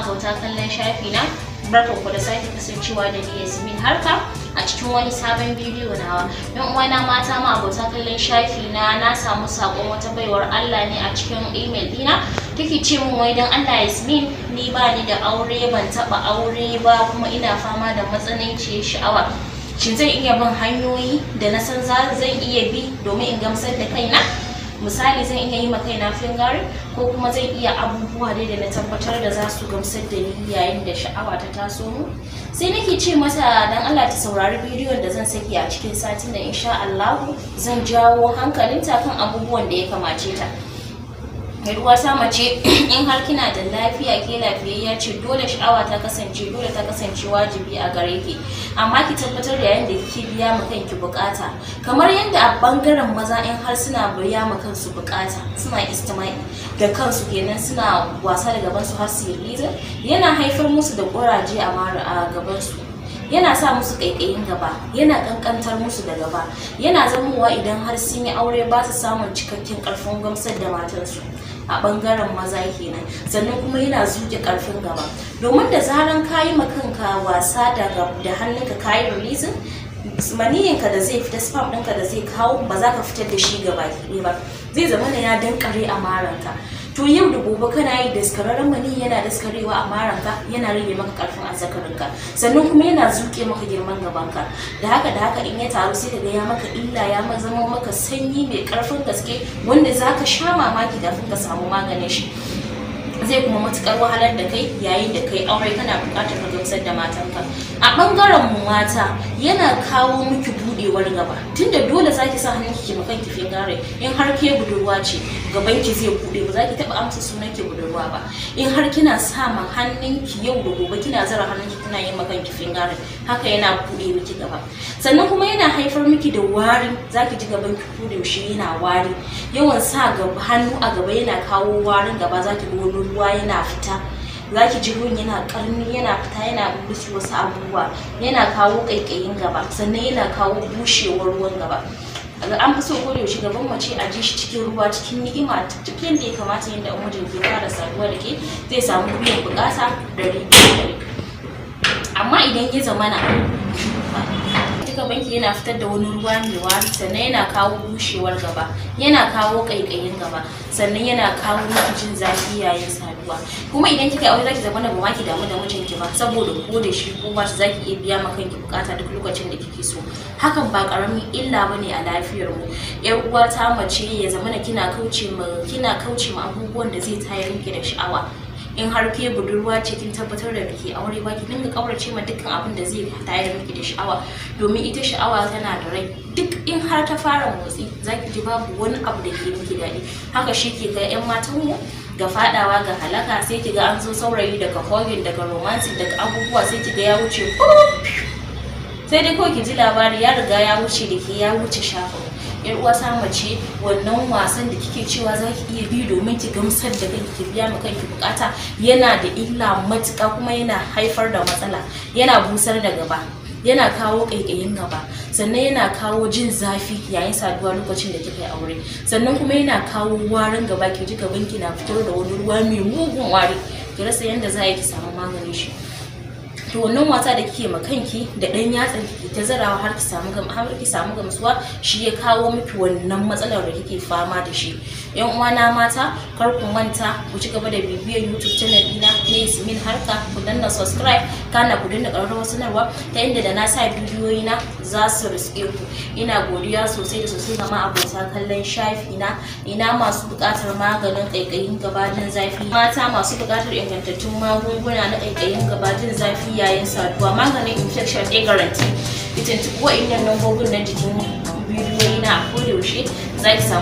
abota kallon shafi na, barkanku da sake kasancewa da ni Yasmin Harka a cikin wani sabon bidiyo nawa. Yan uwana mata ma abota kallon shafi na samu sakon wata baiwar Allah ne a cikin email dina, take ce min wai dan Allah Yasmin, ni ba ni da aure, ban taba aure ba, kuma ina fama da matsananciyar sha'awa. Shin zan iya bin hanyoyi da na san zan iya bi domin in gamsar da kaina? Misali, zan iya yi ma kaina fingari, ko kuma zan iya abubuwa dai da na tabbatar da za su gamsar da ni yayin da sha'awa ta taso mu. Sai nake ce mata dan Allah ta saurari bidiyon da zan saki a cikin satin da insha Allah zan jawo hankalinta kan abubuwan da ya kamace ta. Ruwa ta mace, in har kina da lafiya, ke lafiyayya ce, dole sha'awa ta kasance wajibi a gare ki, amma ki tabbatar da yayin da kike biya ma kanki bukata, kamar yadda a bangaren maza in har suna biya ma kansu bukata, suna istima'i da kansu kenan, suna wasa da gaban su har su yi, yana haifar musu da kuraje a gaban su, yana sa musu kaikayin gaba, yana kankantar musu da gaba, yana zamowa idan har sun yi aure ba su samun cikakken karfin gamsar da matansu a bangaren maza kenan. Sannan kuma yana zuke karfin gaba, domin da zaran kayi ma kanka wasa da hannunka, kayi releasing maniyinka da zai fita, sperm ɗinka da zai kawo, ba za ka fitar da shi gaba ɗaya ba, zai zama ya dankare a maranka. To yau da gobe kana yi daskararren mani, yana daskarewa a maranka, yana rage maka karfin azzakarinka, sannan kuma yana zuke maka girman gabanka. Da haka in ya taru sai ka ga ya maka illa, ya zama maka sanyi mai karfin gaske, wanda zaka sha mamaki kafin ka samu maganin shi. Zai kuma matukar wahalar da kai yayin da kai aure kana bukatar ka gamsar da matanka. A bangaren mu mata, yana kawo miki budewar gaba, tunda dole zaki sa hannunki ki makan ki fingare. In har ke budurwa ce, gaban ki zai bude, ba zaki taba amsa sunan ki budurwa ba. In har kina sa ma hannunki yau da gobe, kina zara hannunki kina yin makan ki fingare, haka yana bude miki gaba. Sannan kuma yana haifar miki da wari, zaki ji gaban ki ko da yaushe yana wari. Yawan sa hannu a gaba yana kawo warin gaba, zaki ga wani ruwa yana fita, zaki ji ruwan yana karni, yana fita, yana bushe wasu abubuwa, yana kawo kaikayin gaba, sannan yana kawo bushewar ruwan gaba. An fi so ko da yaushe gaban mace a ji shi cikin ruwa, cikin ni'ima, cikin da ya kamata, yadda mijin ke fara saduwa da ke zai samu biyan bukata da rike. Amma idan ya zamana banki yana fitar da wani ruwa mai wari, sannan yana kawo bushewar gaba, yana kawo kaikayin gaba, sannan yana kawo jin zafi yayin saduwa. Kuma idan kika aure zaki zama da ba ki damu da mijinki ba, saboda ko da shi ko ba shi zaki iya biya ma kanki bukata duk lokacin da kike so. Hakan ba karamin illa bane a lafiyar mu. Yar uwa ta mace, ya zama kina kauce ma abubuwan da zai tayar miki da sha'awa. In har ke budurwa ce, kin tabbatar da biki aure ba, ki dinga kaurace ma dukkan abin da zai tayar miki da sha'awa, domin ita sha'awa tana da rai. Duk in har ta fara motsi, zaki ji babu wani abu da ke miki daɗi. Haka shi ke ga 'yan matan mu ga fadawa ga halaka, sai ki ga an zo saurayi daga hogin, daga romancing, daga abubuwa, sai ki ga ya wuce, sai dai kawai ki ji labari ya riga ya wuce da ke, ya wuce shafin. Yar uwa ta mace, wannan wasan da kike cewa zaki iya bi domin ki gamsar da kanki, ki biya ma kanki bukata, yana da illa matuƙa, kuma yana haifar da matsala, yana busar da gaba, yana kawo kaikayin gaba, sannan yana kawo jin zafi yayin saduwa lokacin da kika yi aure, sannan kuma yana kawo warin gaba, ki ji gaban ki na fitar da wani ruwa mai mugun wari, ki rasa yanda za ki samu maganin shi. To wannan wasa da kike ma kanki da dan yatsan kike ta zarawa har ki samu gamsuwa, shi ya kawo miki wannan matsalar da kike fama da shi. Yan uwana mata, kar ku manta ku ci gaba da bibiyar YouTube channel dina na Yasmin Harka, ku danna subscribe, kana ku danna ƙararrawar sanarwa, ta inda da na sa bidiyoyi na za su riske ku. Ina godiya sosai da sosai ga abota kallon shafi na. Ina masu buƙatar maganin ƙaiƙayin gabajin zafi, mata masu buƙatar ingantattun magunguna na ƙaiƙayin gabajin zafi yayin saduwa, maganin infection ɗaya garanti, ki tuntuɓi wa'innan lambobin na jikin bidiyoyi na a kodayaushe, za ki samu